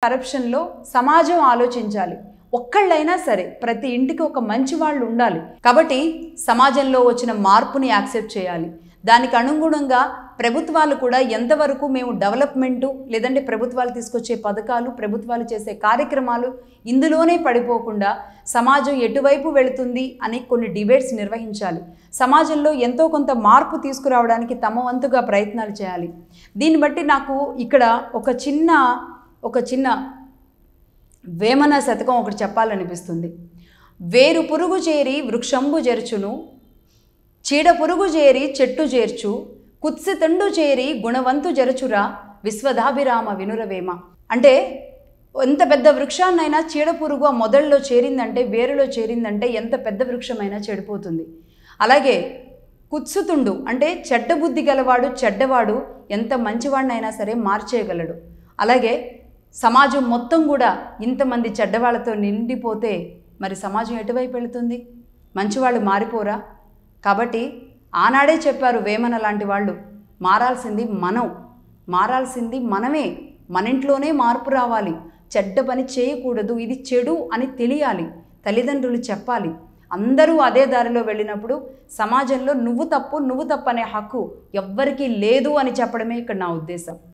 కరప్షన్లో సమాజం ఆలోచించాలి. ఒక్కళ్ళైనా సరే ప్రతి ఇంటికి ఒక మంచి వాళ్ళు ఉండాలి. కాబట్టి సమాజంలో వచ్చిన మార్పుని యాక్సెప్ట్ చేయాలి. దానికి అనుగుణంగా ప్రభుత్వాలు కూడా ఎంతవరకు మేము డెవలప్మెంటు లేదంటే ప్రభుత్వాలు తీసుకొచ్చే పథకాలు, ప్రభుత్వాలు చేసే కార్యక్రమాలు ఇందులోనే పడిపోకుండా సమాజం ఎటువైపు వెళుతుంది అని కొన్ని డిబేట్స్ నిర్వహించాలి. సమాజంలో ఎంతో కొంత మార్పు తీసుకురావడానికి తమ వంతుగా ప్రయత్నాలు చేయాలి. దీన్ని బట్టి నాకు ఇక్కడ ఒక చిన్న వేమన శతకం ఒకటి చెప్పాలనిపిస్తుంది. వేరు పురుగు చేరి వృక్షంబు జెర్చును, చీడ పురుగు చేరి చెట్టు చేర్చు, కుత్సితండు చేరి గుణవంతు జరచురా విశ్వదాభిరామ వినురవేమ. అంటే ఎంత పెద్ద వృక్షాన్నైనా చీడ పురుగు ఆ మొదల్లో చేరిందంటే, వేరులో చేరిందంటే ఎంత పెద్ద వృక్షమైనా చెడిపోతుంది. అలాగే కుత్సుతుండు అంటే చెడ్డ బుద్ధి గలవాడు, చెడ్డవాడు ఎంత మంచివాడినైనా సరే మార్చేయగలడు. అలాగే సమాజం మొత్తం కూడా ఇంతమంది చెడ్డవాళ్ళతో నిండిపోతే మరి సమాజం ఎటువైపు వెళుతుంది? మంచివాళ్ళు మారిపోరా? కాబట్టి ఆనాడే చెప్పారు వేమన లాంటి వాళ్ళు, మారాల్సింది మనమే. మన ఇంట్లోనే మార్పు రావాలి. చెడ్డ పని చేయకూడదు, ఇది చెడు అని తెలియాలి, తల్లిదండ్రులు చెప్పాలి. అందరూ అదే దారిలో వెళ్ళినప్పుడు సమాజంలో నువ్వు తప్పు అనే హక్కు ఎవ్వరికీ లేదు అని చెప్పడమే ఇక్కడ నా ఉద్దేశం.